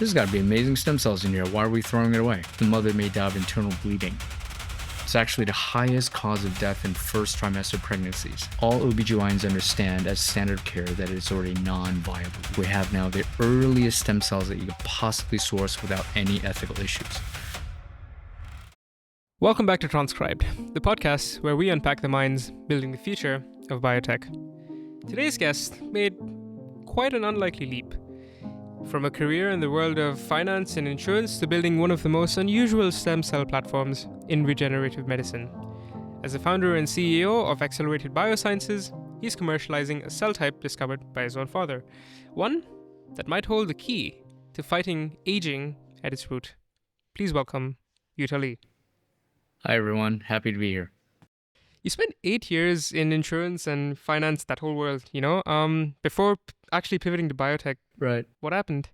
There's got to be amazing stem cells in here. Why are we throwing it away? The mother may die of internal bleeding. It's actually the highest cause of death in first trimester pregnancies. All OBGYNs understand as standard of care that it's already non-viable. We have now the earliest stem cells that you could possibly source without any ethical issues. Welcome back to Transcribed, the podcast where we unpack the minds building the future of biotech. Today's guest made quite an unlikely leap. From a career in the world of finance and insurance to building one of the most unusual stem cell platforms in regenerative medicine. As the founder and CEO of Accelerated Biosciences, he's commercializing a cell type discovered by his own father, one that might hold the key to fighting aging at its root. Please welcome Yuta Lee. Hi everyone, happy to be here. You spent 8 years in insurance and finance, that whole world, before actually pivoting to biotech. Right. What happened?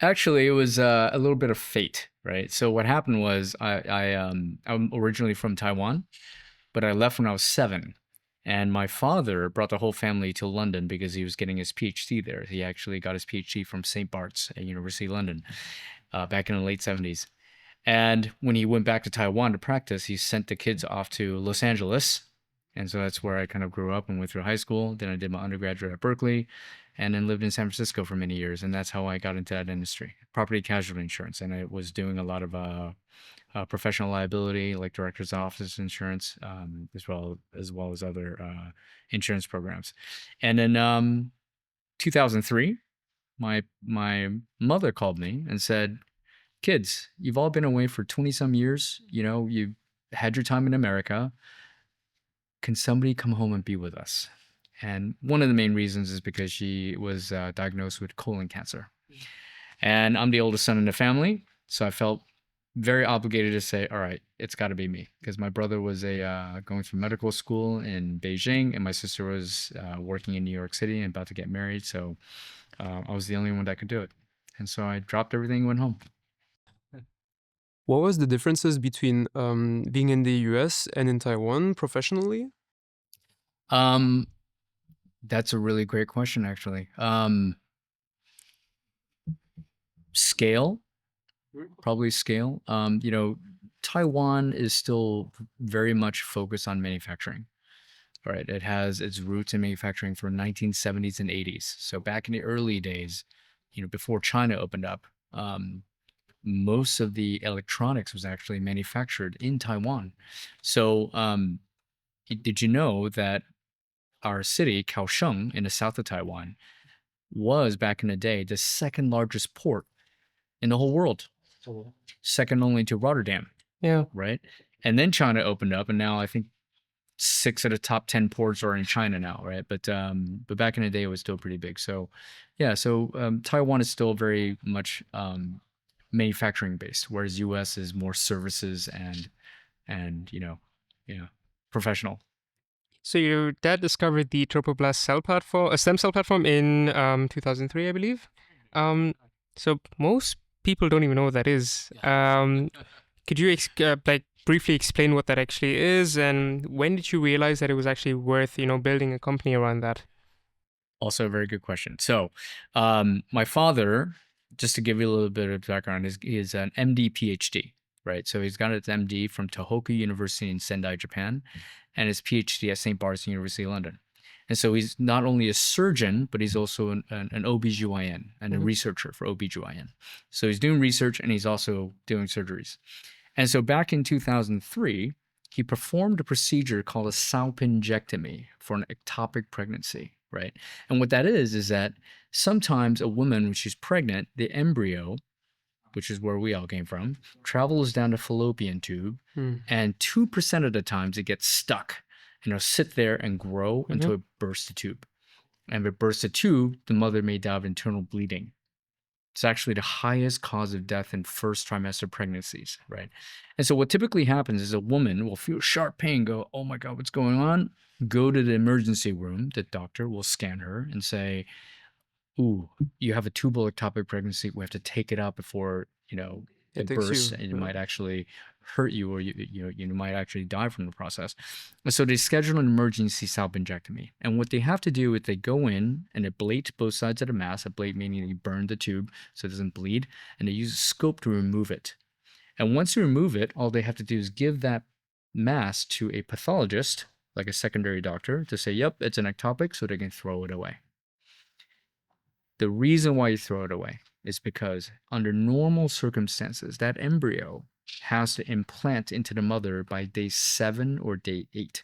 Actually, it was a little bit of fate, right? So what happened was I'm originally from Taiwan, but I left when I was 7. And my father brought the whole family to London because he was getting his PhD there. He actually got his PhD from St. Bart's at University of London back in the late 70s. And when he went back to Taiwan to practice, he sent the kids off to Los Angeles. And so that's where I kind of grew up and went through high school. Then I did my undergraduate at Berkeley and then lived in San Francisco for many years. And that's how I got into that industry, property casualty insurance. And I was doing a lot of professional liability, like director's office insurance, as well as other insurance programs. And in 2003, my mother called me and said, "Kids, you've all been away for 20 some years. You've had your time in America. Can somebody come home and be with us?" And one of the main reasons is because she was diagnosed with colon cancer. And I'm the oldest son in the family. So I felt very obligated to say, all right, it's got to be me. Because my brother was going through medical school in Beijing, and my sister was working in New York City and about to get married. So I was the only one that could do it. And so I dropped everything and went home. What was the differences between being in the US and in Taiwan professionally? That's a really great question, actually. Scale, probably scale. Taiwan is still very much focused on manufacturing. Right, it has its roots in manufacturing from 1970s and 80s. So back in the early days, before China opened up, most of the electronics was actually manufactured in Taiwan. So did you know that our city, Kaohsiung, in the south of Taiwan, was back in the day the second largest port in the whole world, second only to Rotterdam. Yeah. Right? And then China opened up, and now I think 6 of the top 10 ports are in China now, right? But back in the day, it was still pretty big. So, yeah. So Taiwan is still very much manufacturing based, whereas US is more services and professional. So your dad discovered the Trophoblast stem cell platform in 2003, I believe. So most people don't even know what that is. Could you briefly explain what that actually is, and when did you realize that it was actually worth building a company around that? Also a very good question. So my father, just to give you a little bit of background, is an MD PhD, right? So he's got his MD from Tohoku University in Sendai, Japan, and his PhD at St. Bart's University of London. And so he's not only a surgeon, but he's also an OBGYN and a researcher for OBGYN. So he's doing research and he's also doing surgeries. And so back in 2003, he performed a procedure called a salpingectomy for an ectopic pregnancy, right? And what that is that sometimes a woman, when she's pregnant, the embryo, which is where we all came from, travels down the fallopian tube, and 2% of the times it gets stuck, and it'll sit there and grow until it bursts the tube. And if it bursts the tube, the mother may die of internal bleeding. It's actually the highest cause of death in first trimester pregnancies, right? And so what typically happens is a woman will feel sharp pain, go, "Oh my God, what's going on?" Go to the emergency room. The doctor will scan her and say, "Ooh, you have a tubal ectopic pregnancy. We have to take it out before, It it takes bursts you. and it might actually hurt you, or you might actually die from the process. And so they schedule an emergency salpingectomy. And what they have to do is they go in and ablate both sides of the mass, ablate meaning you burn the tube so it doesn't bleed, and they use a scope to remove it. And once you remove it, all they have to do is give that mass to a pathologist, like a secondary doctor, to say, yep, it's an ectopic, so they can throw it away. The reason why you throw it away is because under normal circumstances, that embryo has to implant into the mother by day 7 or day 8.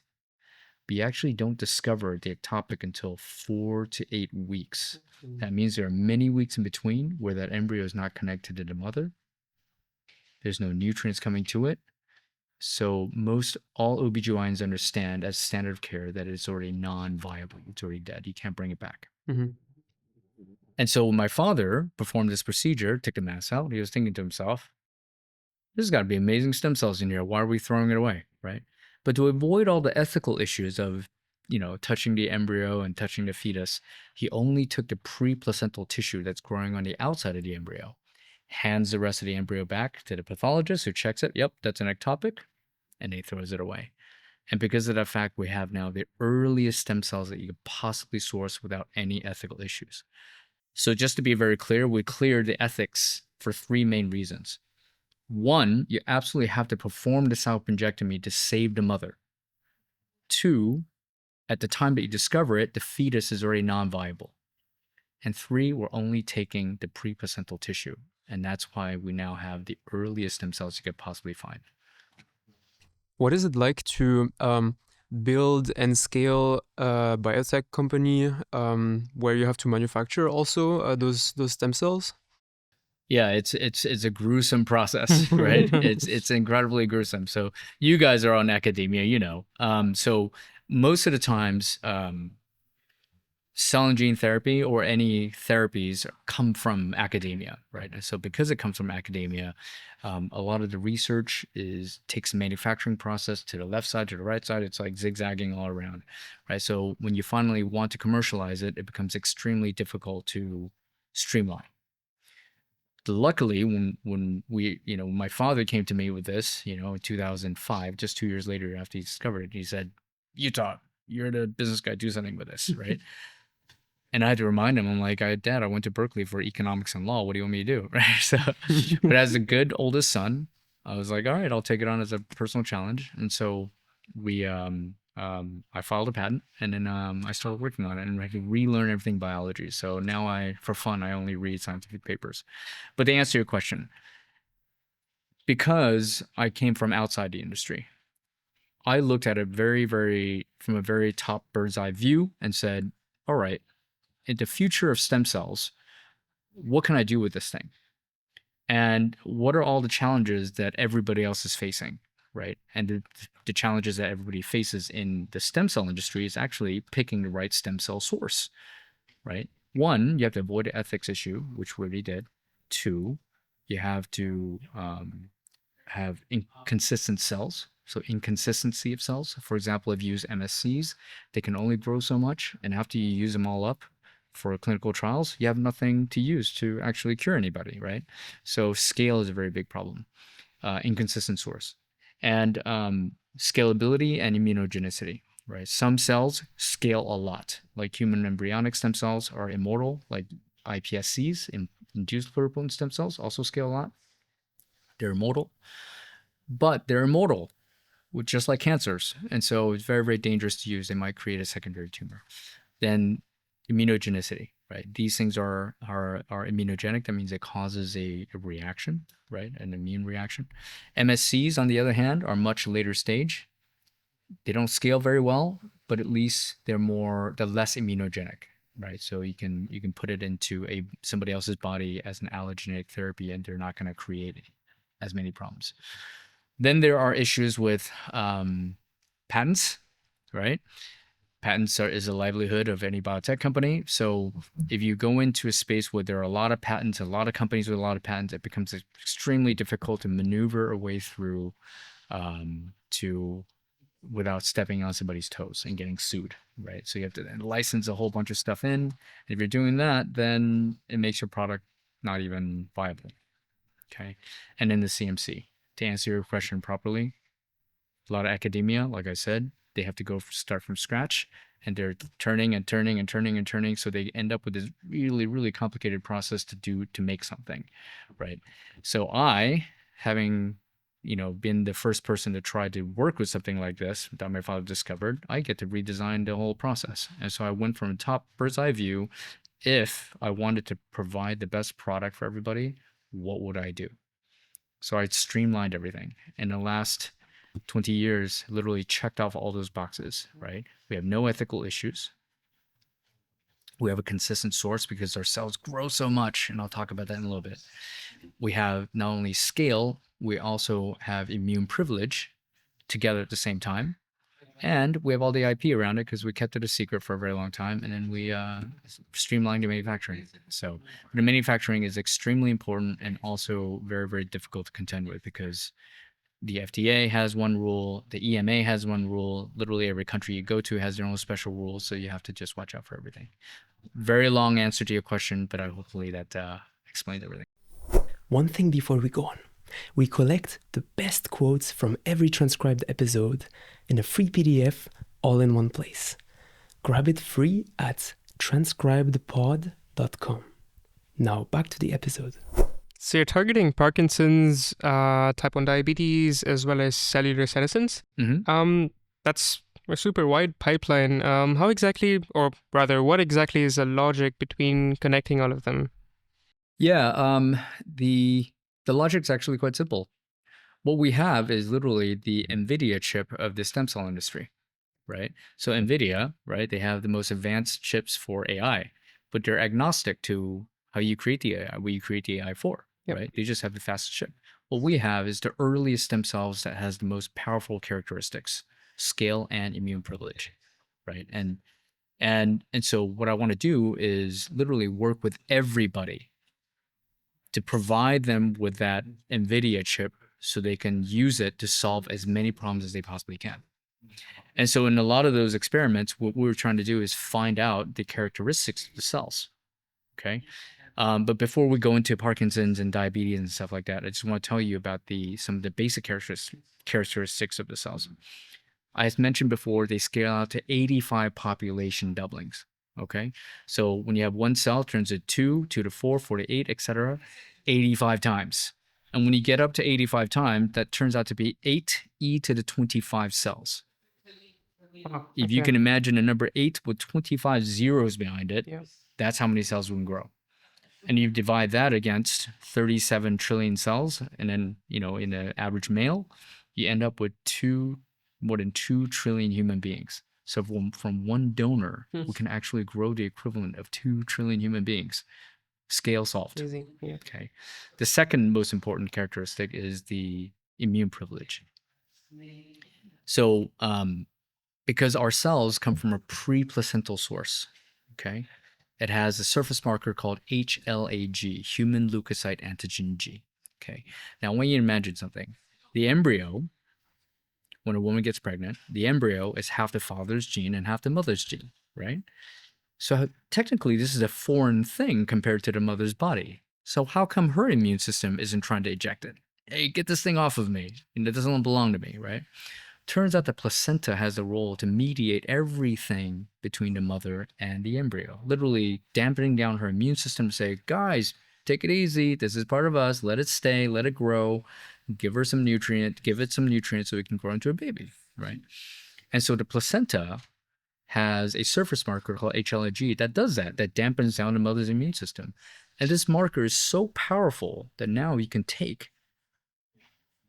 But you actually don't discover the ectopic until 4 to 8 weeks. That means there are many weeks in between where that embryo is not connected to the mother. There's no nutrients coming to it. So most all OBGYNs understand as standard of care that it's already non-viable. It's already dead. You can't bring it back. Mm-hmm. And so when my father performed this procedure, took the mass out, he was thinking to himself, this has got to be amazing stem cells in here. Why are we throwing it away, right? But to avoid all the ethical issues of, touching the embryo and touching the fetus, he only took the pre-placental tissue that's growing on the outside of the embryo, hands the rest of the embryo back to the pathologist who checks it. Yep, that's an ectopic, and he throws it away. And because of that fact, we have now the earliest stem cells that you could possibly source without any ethical issues. So just to be very clear, we cleared the ethics for 3 main reasons. 1, you absolutely have to perform the salpingectomy to save the mother. 2, at the time that you discover it, the fetus is already non-viable. And 3, we're only taking the preplacental tissue. And that's why we now have the earliest stem cells you could possibly find. What is it like to build and scale a biotech company where you have to manufacture also those stem cells? Yeah, it's a gruesome process, right? It's incredibly gruesome. So you guys are on academia, So most of the times, cell and gene therapy or any therapies come from academia, right? So because it comes from academia, a lot of the research takes the manufacturing process to the left side, to the right side. It's like zigzagging all around, right? So when you finally want to commercialize it, it becomes extremely difficult to streamline. Luckily, when my father came to me with this, in 2005, just 2 years later after he discovered it, he said, "Utah, you're the business guy. Do something with this, right?" And I had to remind him, I'm like, Dad, I went to Berkeley for economics and law. What do you want me to do? Right. So, but as a good oldest son, I was like, all right, I'll take it on as a personal challenge. And so I filed a patent, and then I started working on it and I had to relearn everything biology. So now for fun, I only read scientific papers. But to answer your question, because I came from outside the industry, I looked at it from a very top bird's eye view and said, all right, in the future of stem cells, what can I do with this thing? And what are all the challenges that everybody else is facing, right? And the challenges that everybody faces in the stem cell industry is actually picking the right stem cell source, right? 1, you have to avoid the ethics issue, which we already did. 2, you have to have inconsistent cells. So inconsistency of cells. For example, if you use MSCs, they can only grow so much. And after you use them all up for clinical trials, you have nothing to use to actually cure anybody, right? So scale is a very big problem. Inconsistent source. And scalability and immunogenicity, right? Some cells scale a lot, like human embryonic stem cells are immortal, like iPSCs, induced pluripotent stem cells, also scale a lot. They're immortal, but they're immortal, just like cancers. And so it's very, very dangerous to use. They might create a secondary tumor. Then immunogenicity, right? These things are immunogenic. That means it causes a reaction, right? An immune reaction. MSCs, on the other hand, are much later stage. They don't scale very well, but at least they're less immunogenic, right? So you can put it into somebody else's body as an allogeneic therapy, and they're not going to create as many problems. Then there are issues with patents, right? Patents is a livelihood of any biotech company. So if you go into a space where there are a lot of patents, a lot of companies with a lot of patents, it becomes extremely difficult to maneuver a way through without stepping on somebody's toes and getting sued, right? So you have to then license a whole bunch of stuff in. And if you're doing that, then it makes your product not even viable. Okay. And then the CMC. To answer your question properly, a lot of academia, like I said, they have to start from scratch, and they're turning and turning and turning and turning. So they end up with this really, really complicated process to make something, right? So having, been the first person to try to work with something like this that my father discovered, I get to redesign the whole process. And so I went from a top bird's eye view. If I wanted to provide the best product for everybody, what would I do? So I streamlined everything. In the last 20 years, literally checked off all those boxes, right? We have no ethical issues. We have a consistent source because our cells grow so much, and I'll talk about that in a little bit. We have not only scale, we also have immune privilege together at the same time. And we have all the IP around it because we kept it a secret for a very long time, and then we streamlined the manufacturing. So the manufacturing is extremely important and also very, very difficult to contend with because the FDA has one rule, the EMA has one rule. Literally every country you go to has their own special rules, so you have to just watch out for everything. Very long answer to your question, but hopefully that explained everything. One thing before we go on. We collect the best quotes from every transcribed episode in a free PDF all in one place. Grab it free at transcribedpod.com. Now back to the episode. So you're targeting Parkinson's, type 1 diabetes, as well as cellular senescence. Mm-hmm. That's a super wide pipeline. How exactly, or rather, what exactly is the logic between connecting all of them? Yeah, the logic's actually quite simple. What we have is literally the NVIDIA chip of the stem cell industry, right? So NVIDIA, right, they have the most advanced chips for AI, but they're agnostic to how you create the AI, what you create the AI for, Yep. right? They just have the fastest chip. What we have is the earliest stem cells that has the most powerful characteristics, scale and immune privilege, right? And so what I want to do is literally work with everybody to provide them with that NVIDIA chip so they can use it to solve as many problems as they possibly can. And so in a lot of those experiments, what we were trying to do is find out the characteristics of the cells, okay? But before we go into Parkinson's and diabetes and stuff like that, I just want to tell you about some of the basic characteristics of the cells. As mentioned before, they scale out to 85 population doublings. Okay, so when you have one cell, it turns to 2, 2 to 4, 4 to 8, etc., 85 times. And when you get up to 85 times, that turns out to be 8e to the 25 cells. Wow, If you okay. can imagine a number 8 with 25 zeros behind it, Yeah. that's how many cells we can grow. And you divide that against 37 trillion cells, and then, in an average male, you end up with more than 2 trillion human beings. So from one donor, we can actually grow the equivalent of 2 trillion human beings. Scale solved. Easy. Yeah. Okay. The second most important characteristic is the immune privilege. So because our cells come from a pre-placental source, okay, it has a surface marker called HLA-G, human leukocyte antigen G. Okay. Now, when you imagine something, the embryo, when a woman gets pregnant, the embryo is half the father's gene and half the mother's gene, right? So technically, this is a foreign thing compared to the mother's body. So how come her immune system isn't trying to eject it? Hey, get this thing off of me. It doesn't belong to me, right? Turns out the placenta has a role to mediate everything between the mother and the embryo, literally dampening down her immune system to say, guys, take it easy. This is part of us. Let it stay. Let it grow. Give it some nutrients so it can grow into a baby, right? And so the placenta has a surface marker called HLA-G that does that dampens down the mother's immune system. And this marker is so powerful that now you can take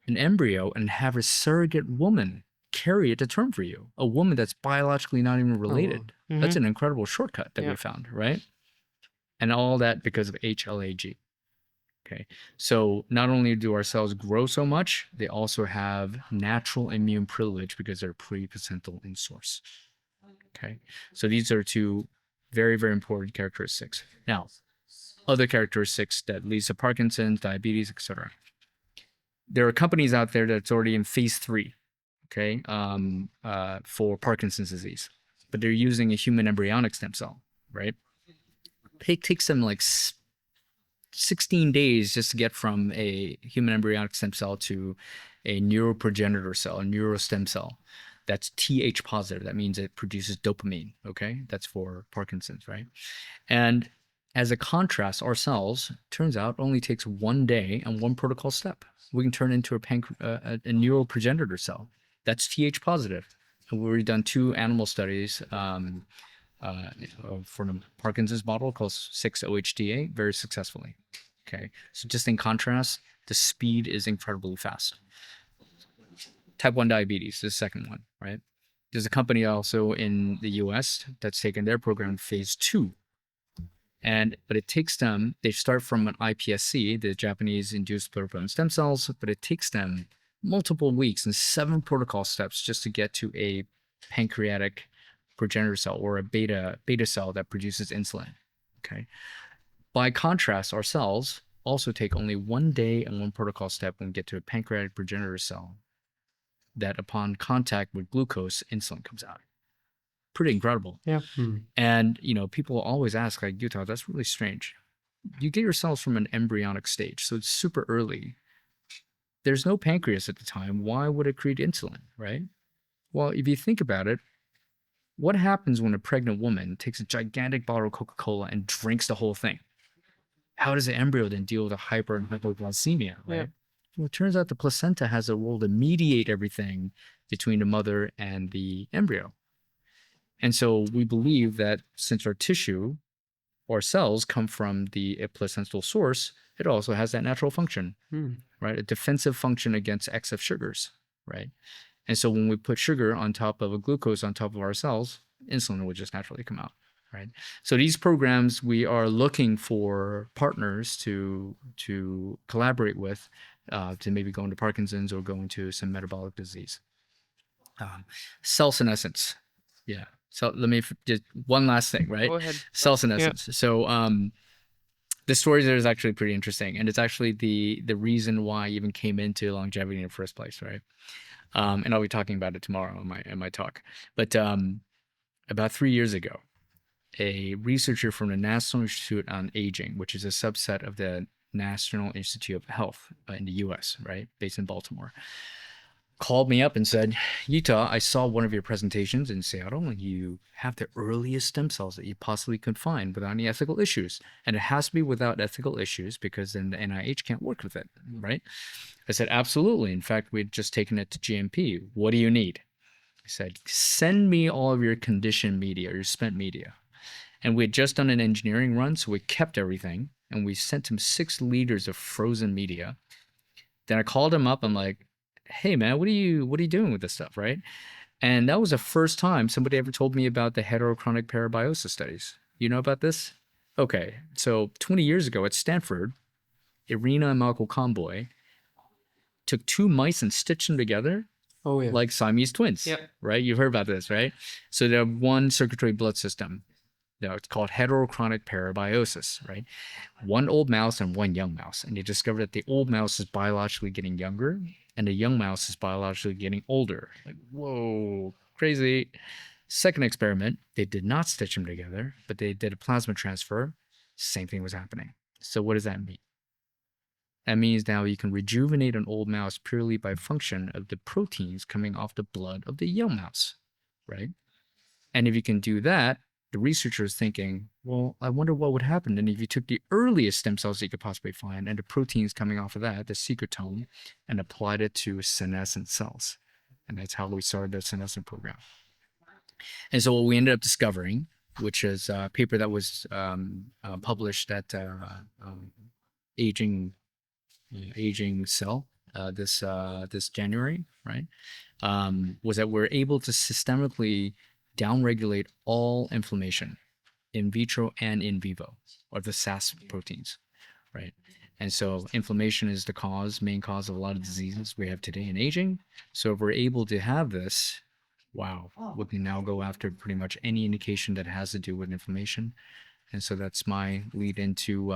an embryo and have a surrogate woman carry it to term for you, a woman that's biologically not even related. Mhm. That's an incredible shortcut that Yeah. we found, right? And all that because of HLA-G. Okay, so not only do our cells grow so much, they also have natural immune privilege because they're pre-placental in source. Okay, so these are two very, very important characteristics. Now, other characteristics that leads to Parkinson's, diabetes, etc. There are companies out there that's already in phase 3, okay, for Parkinson's disease, but they're using a human embryonic stem cell, right? It takes them like 16 days just to get from a human embryonic stem cell to a neuroprogenitor cell, a neurostem cell. That's Th positive. That means it produces dopamine. Okay, that's for Parkinson's, right? And as a contrast, our cells, turns out, only takes 1 day and 1 protocol step. We can turn into a neuroprogenitor cell. That's Th positive. And we've done 2 animal studies for the Parkinson's model called 6-OHDA very successfully. Okay, so just in contrast, the speed is incredibly fast. Type 1 diabetes is the second one, right? There's a company also in the US that's taken their program phase 2. But it takes them, they start from an iPSC, the Japanese induced pluripotent stem cells, but it takes them multiple weeks and 7 protocol steps just to get to a pancreatic progenitor cell or a beta cell that produces insulin. Okay. By contrast, our cells also take only 1 day and 1 protocol step when we get to a pancreatic progenitor cell that upon contact with glucose, insulin comes out. Pretty incredible. Yeah. And, people always ask, like, Yuta, that's really strange. You get your cells from an embryonic stage, so it's super early. There's no pancreas at the time. Why would it create insulin, right? Well, if you think about it, what happens when a pregnant woman takes a gigantic bottle of Coca-Cola and drinks the whole thing? How does the embryo then deal with a hyperglycemia, right? Yeah. Well, it turns out the placenta has a role to mediate everything between the mother and the embryo. And so we believe that since our tissue or cells come from a placental source, it also has that natural function, right? A defensive function against excess sugars, right? And so when we put sugar on top of a glucose on top of our cells, insulin will just naturally come out, right? So these programs, we are looking for partners to collaborate with to maybe go into Parkinson's or go into some metabolic disease. Cell senescence. Yeah. So let me just one last thing, right? Go ahead. Cell senescence. Yeah. So the story there is actually pretty interesting, and it's actually the reason why I even came into longevity in the first place, right? And I'll be talking about it tomorrow in my talk. But about 3 years ago, a researcher from the National Institute on Aging, which is a subset of the National Institute of Health in the U.S., right, based in Baltimore, called me up and said, Yuta, I saw one of your presentations in Seattle, and you have the earliest stem cells that you possibly could find without any ethical issues. And it has to be without ethical issues because then the NIH can't work with it, right? I said, absolutely. In fact, we'd just taken it to GMP. What do you need? I said, send me all of your conditioned media, your spent media. And we had just done an engineering run, so we kept everything, and we sent him 6 liters of frozen media. Then I called him up. I'm like, hey man, what are you doing with this stuff, right? And that was the first time somebody ever told me about the heterochronic parabiosis studies. You know about this? Okay, so 20 years ago at Stanford, Irina and Michael Conboy took 2 mice and stitched them together like Siamese twins, right? You've heard about this, right? So they have one circulatory blood system. It's called heterochronic parabiosis, right? 1 old mouse and 1 young mouse. And they discovered that the old mouse is biologically getting younger and the young mouse is biologically getting older. Like, whoa, crazy. Second experiment, they did not stitch them together, but they did a plasma transfer. Same thing was happening. So what does that mean? That means now you can rejuvenate an old mouse purely by function of the proteins coming off the blood of the young mouse, right? And if you can do that, the researcher is thinking, well, I wonder what would happen then if you took the earliest stem cells that you could possibly find and the proteins coming off of that, the secretome, and applied it to senescent cells. And that's how we started the senescent program. And so what we ended up discovering, which is a paper that was published at Aging Cell this January, right, was that we're able to systemically downregulate all inflammation in vitro and in vivo, or the SAS proteins, right? And so inflammation is the main cause of a lot of diseases we have today in aging. So if we're able to have this, wow, we can now go after pretty much any indication that has to do with inflammation. And so that's my lead into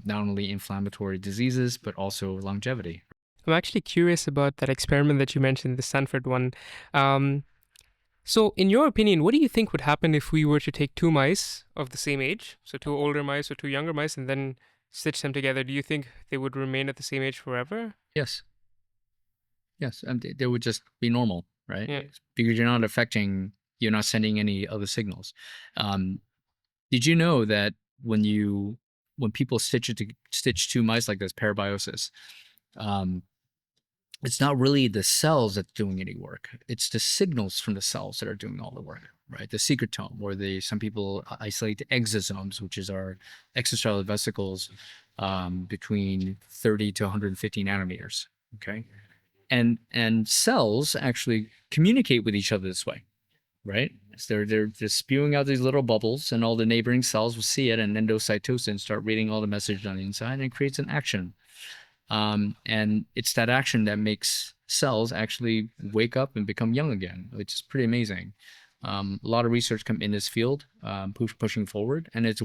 not only inflammatory diseases, but also longevity. I'm actually curious about that experiment that you mentioned, the Stanford one. So in your opinion, what do you think would happen if we were to take 2 mice of the same age, so 2 older mice or 2 younger mice, and then stitch them together, do you think they would remain at the same age forever? Yes. Yes. And they would just be normal, right? Yeah. Because you're not sending any other signals. Did you know that when people stitch two mice like this, parabiosis, um, it's not really the cells that's doing any work. It's the signals from the cells that are doing all the work, right? The secretome, or some people isolate the exosomes, which is our extracellular vesicles between 30 to 150 nanometers. Okay, and cells actually communicate with each other this way, right? So they're just spewing out these little bubbles, and all the neighboring cells will see it and endocytosis start reading all the messages on the inside, and it creates an action. And it's that action that makes cells actually wake up and become young again, which is pretty amazing. A lot of research come in this field, pushing forward, and it's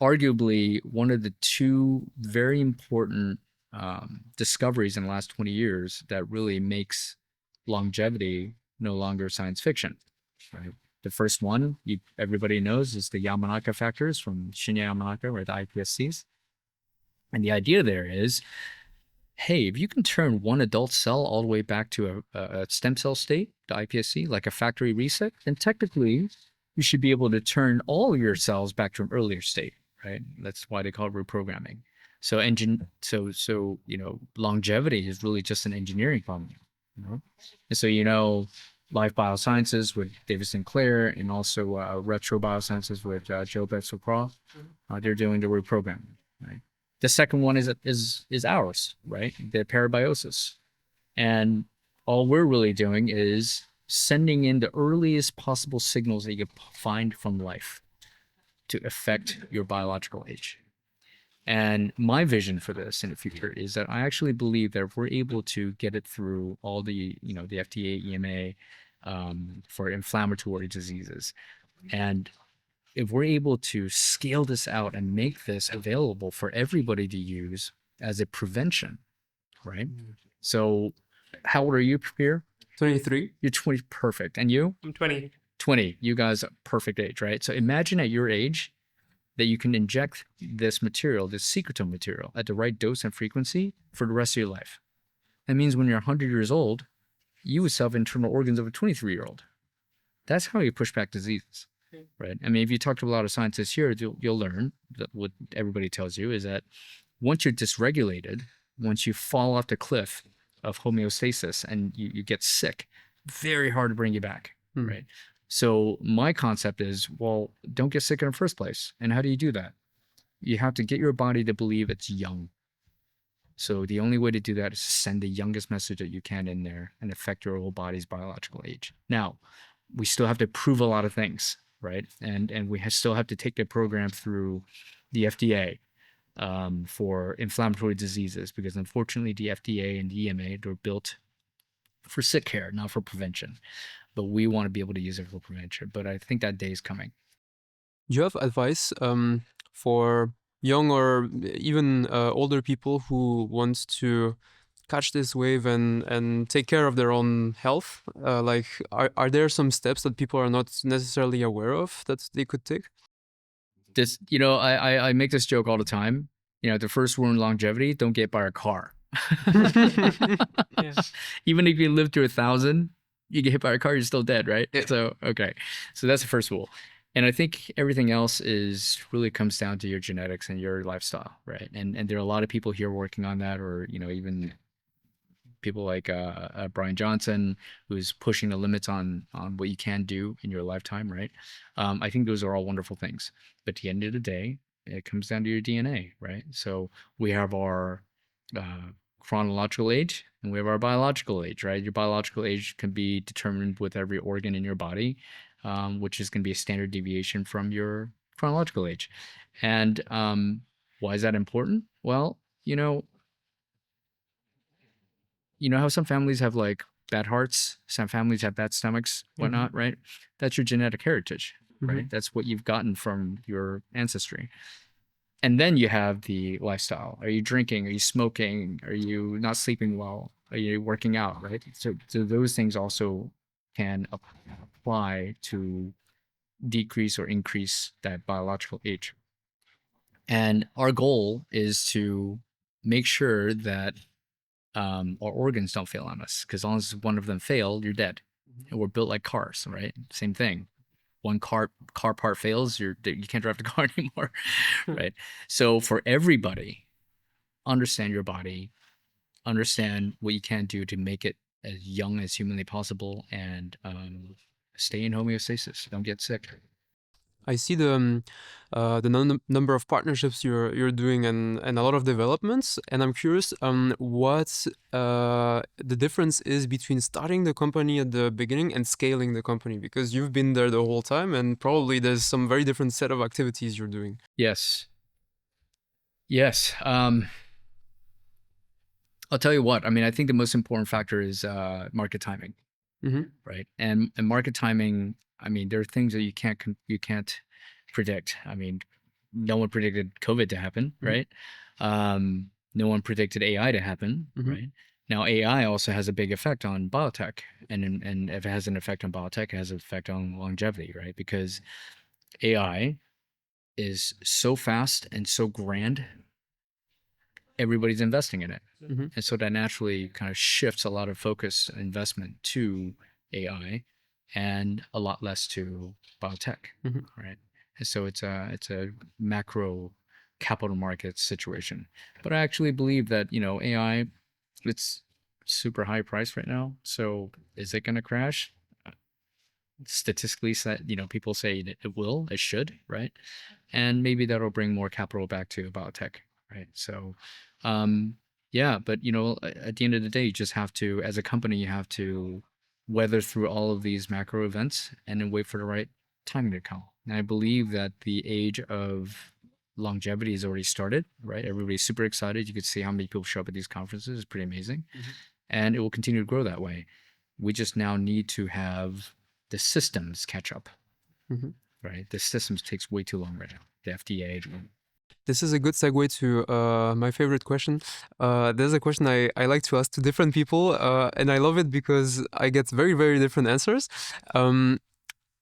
arguably one of the two very important discoveries in the last 20 years that really makes longevity no longer science fiction. Right? The first one everybody knows is the Yamanaka factors from Shinya Yamanaka, or the iPSCs. And the idea there is, hey, if you can turn one adult cell all the way back to a stem cell state, the iPSC, like a factory reset, then technically you should be able to turn all your cells back to an earlier state, right? That's why they call it reprogramming. So longevity is really just an engineering problem, And so Life Biosciences with David Sinclair, and also Retro Biosciences with Joe Betzel-Croft, they're doing the reprogramming, right? The second one is ours, right? The Parabiosis. And all we're really doing is sending in the earliest possible signals that you can find from life to affect your biological age. And my vision for this in the future is that I actually believe that if we're able to get it through all the FDA, EMA, for inflammatory diseases, and if we're able to scale this out and make this available for everybody to use as a prevention, right? So how old are you, Pierre? 23. You're 20, perfect. And you? I'm 20. 20. You guys are perfect age, right? So imagine at your age that you can inject this material, this secretome material, at the right dose and frequency for the rest of your life. That means when you're 100 years old, you would still have internal organs of a 23-year-old. That's how you push back diseases. Right. I mean, if you talk to a lot of scientists here, you'll learn that what everybody tells you is that once you're dysregulated, once you fall off the cliff of homeostasis and you get sick, very hard to bring you back. Right. So my concept is, well, don't get sick in the first place. And how do you do that? You have to get your body to believe it's young. So the only way to do that is to send the youngest message that you can in there and affect your whole body's biological age. Now, we still have to prove a lot of things. Right. And we still have to take the program through the FDA for inflammatory diseases, because unfortunately the FDA and the EMA, they're built for sick care, not for prevention. But we want to be able to use it for prevention. But I think that day is coming. Do you have advice for young or even older people who want to catch this wave and take care of their own health? Are there some steps that people are not necessarily aware of that they could take? This, I make this joke all the time. The first rule in longevity: don't get by a car. Yeah. Even if you live to 1,000, you get hit by a car, you're still dead, right? Yeah. So that's the first rule. And I think everything else really comes down to your genetics and your lifestyle, right? And there are a lot of people here working on that, or even people like Brian Johnson, who's pushing the limits on what you can do in your lifetime, right? I think those are all wonderful things. But at the end of the day, it comes down to your DNA, right? So we have our chronological age and we have our biological age, right? Your biological age can be determined with every organ in your body, which is going to be a standard deviation from your chronological age. And why is that important? Well, how some families have like bad hearts, some families have bad stomachs, whatnot, right? That's your genetic heritage, right? That's what you've gotten from your ancestry. And then you have the lifestyle. Are you drinking? Are you smoking? Are you not sleeping well? Are you working out, right? So those things also can apply to decrease or increase that biological age. And our goal is to make sure that our organs don't fail on us, because as long as one of them fail, you're dead. And we're built like cars, right? Same thing. One car part fails, you can't drive the car anymore, right? So for everybody, understand your body, understand what you can do to make it as young as humanly possible, and stay in homeostasis. Don't get sick. I see the number of partnerships you're doing and a lot of developments, and I'm curious what the difference is between starting the company at the beginning and scaling the company, because you've been there the whole time and probably there's some very different set of activities you're doing. Yes. I'll tell you what. I mean, I think the most important factor is market timing, right? And market timing. I mean, there are things that you can't predict. I mean, no one predicted COVID to happen, right? No one predicted AI to happen, right? Now, AI also has a big effect on biotech, and if it has an effect on biotech, it has an effect on longevity, right? Because AI is so fast and so grand, everybody's investing in it. And so that naturally kind of shifts a lot of focus and investment to AI and a lot less to biotech, right? And so it's a macro capital markets situation. But I actually believe that, AI, it's super high price right now. So is it going to crash? Statistically, people say that it should, right? And maybe that'll bring more capital back to biotech, right? So, yeah, but at the end of the day, you just have to, as a company, you have to weather through all of these macro events and then wait for the right timing to come. And I believe that the age of longevity has already started, right? Everybody's super excited. You could see how many people show up at these conferences. It's pretty amazing. And it will continue to grow that way. We just now need to have the systems catch up, right? The systems takes way too long right now. The FDA. This is a good segue to my favorite question. There's a question I like to ask to different people, and I love it because I get very, very different answers.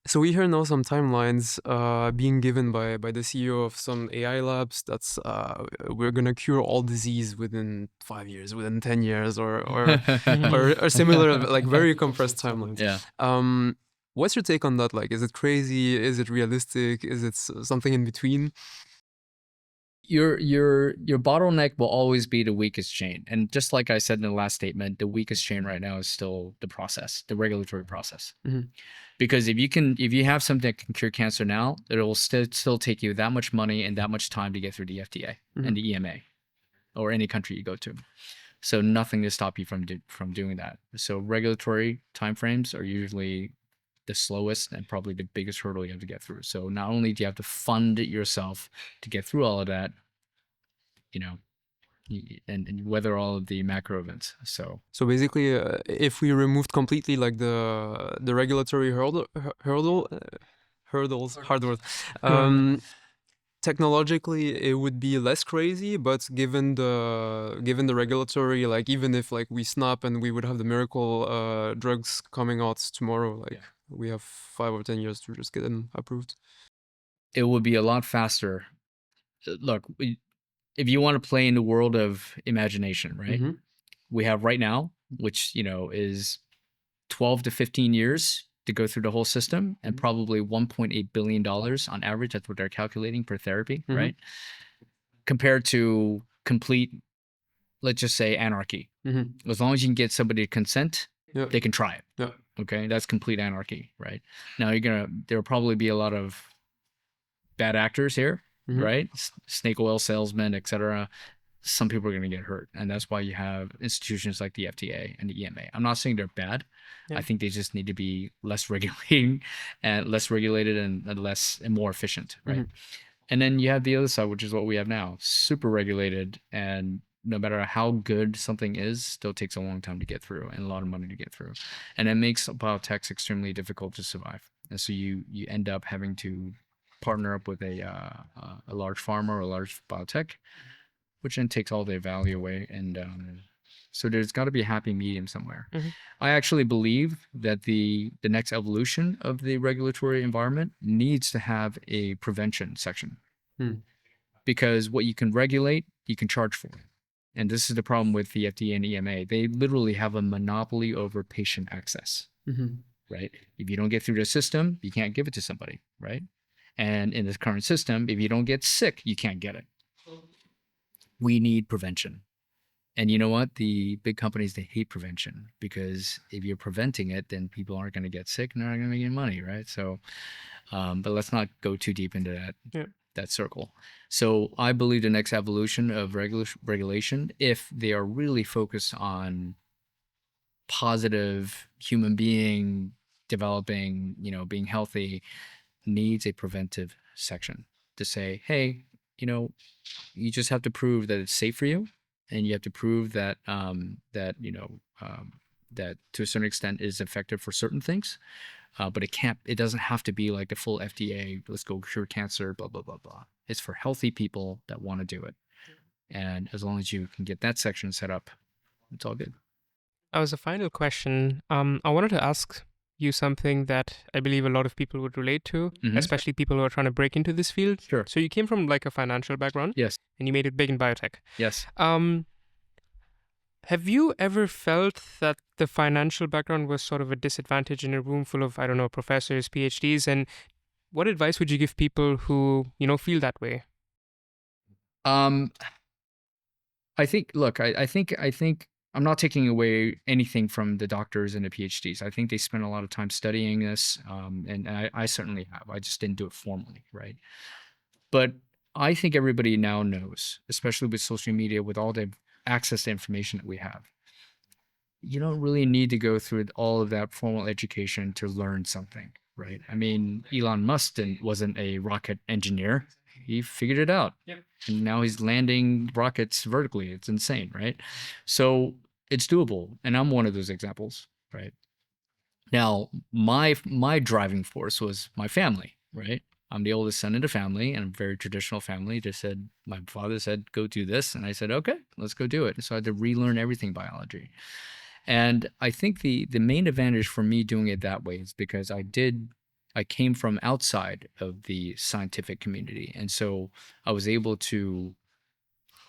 So we hear now some timelines being given by the CEO of some AI labs that's we're gonna cure all disease within 5 years, within 10 years, or similar, like very compressed timelines. Yeah. What's your take on that? Like, is it crazy? Is it realistic? Is it something in between? Your bottleneck will always be the weakest chain. And just like I said in the last statement, the weakest chain right now is still the process, the regulatory process. Because if you have something that can cure cancer now, it will still take you that much money and that much time to get through the FDA and the EMA or any country you go to. So nothing to stop you from doing that. So regulatory timeframes are usually the slowest and probably the biggest hurdle you have to get through. So not only do you have to fund it yourself to get through all of that, and weather all of the macro events. So basically, if we removed completely like the regulatory hurdles, hard word. Technologically, it would be less crazy, but given the regulatory, like even if like we snap and we would have the miracle drugs coming out tomorrow, like we have 5 or 10 years to just get them approved. It would be a lot faster. Look, if you want to play in the world of imagination, right? We have right now, which is 12 to 15 years to go through the whole system, and probably $1.8 billion on average. That's what they're calculating per therapy, right? Compared to complete, let's just say, anarchy. As long as you can get somebody to consent, they can try it. Okay, that's complete anarchy, right? Now there'll probably be a lot of bad actors here, right? Snake oil salesmen, etc. Some people are going to get hurt, and that's why you have institutions like the FDA and the EMA. I'm not saying they're bad. I think they just need to be less regulated and more efficient, right? And then you have the other side, which is what we have now, super regulated, and no matter how good something is, still takes a long time to get through and a lot of money to get through, and it makes biotechs extremely difficult to survive. And so you end up having to partner up with a large pharma or a large biotech, which then takes all their value away. And so there's got to be a happy medium somewhere. I actually believe that the next evolution of the regulatory environment needs to have a prevention section. because what you can regulate, you can charge for. And this is the problem with the FDA and EMA. They literally have a monopoly over patient access, right? If you don't get through the system, you can't give it to somebody, right? And in this current system, if you don't get sick, you can't get it. We need prevention. And you know what? The big companies, they hate prevention, because if you're preventing it, then people aren't going to get sick and they're not going to make any money, right? So, but let's not go too deep into that circle. So I believe the next evolution of regulation, if they are really focused on positive human being developing, being healthy, needs a preventive section to say, hey, you just have to prove that it's safe for you, and you have to prove that that to a certain extent is effective for certain things, but it doesn't have to be like the full FDA, let's go cure cancer, blah blah blah blah. It's for healthy people that want to do it, and as long as you can get that section set up, it's all good. As a final question, I wanted to ask you something that I believe a lot of people would relate to, especially people who are trying to break into this field. Sure. So you came from like a financial background. Yes. And you made it big in biotech. Yes. Have you ever felt that the financial background was sort of a disadvantage in a room full of, I don't know, professors, PhDs? And what advice would you give people who, feel that way? I think I'm not taking away anything from the doctors and the PhDs. I think they spend a lot of time studying this, and I certainly have. I just didn't do it formally, right? But I think everybody now knows, especially with social media, with all the access to information that we have, you don't really need to go through all of that formal education to learn something, right? I mean, Elon Musk wasn't a rocket engineer. He figured it out. Yep. And now he's landing rockets vertically. It's insane, right? So it's doable. And I'm one of those examples, right? Now, my driving force was my family, right? I'm the oldest son in the family, and a very traditional family. My father said, go do this. And I said, okay, let's go do it. So I had to relearn everything biology. And I think the main advantage for me doing it that way is because I came from outside of the scientific community. And so I was able to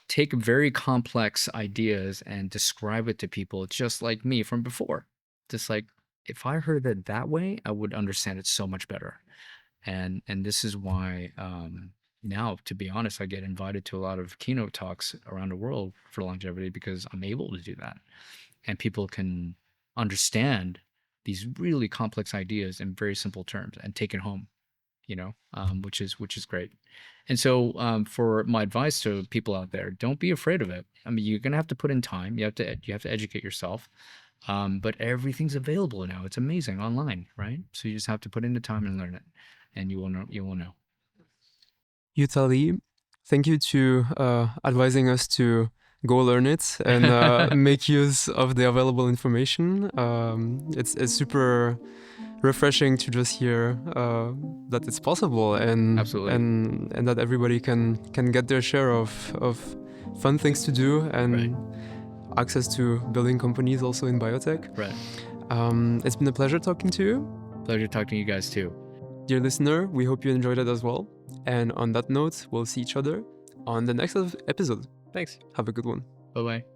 take very complex ideas and describe it to people just like me from before. Just like, if I heard it that way, I would understand it so much better. And this is why now, to be honest, I get invited to a lot of keynote talks around the world for longevity, because I'm able to do that. And people can understand these really complex ideas in very simple terms and take it home, which is great. And so for my advice to people out there, don't be afraid of it. I mean, you're going to have to put in time. You have to educate yourself. But everything's available now. It's amazing online, right? So you just have to put in the time and learn it, and you will know. Yuta Lee, thank you to advising us to go learn it and make use of the available information. It's super refreshing to just hear that it's possible, and Absolutely. and that everybody can get their share of fun things to do, and Right. access to building companies also in biotech. Right. It's been a pleasure talking to you. Pleasure talking to you guys too. Dear listener, we hope you enjoyed it as well. And on that note, we'll see each other on the next episode. Thanks. Have a good one. Bye-bye.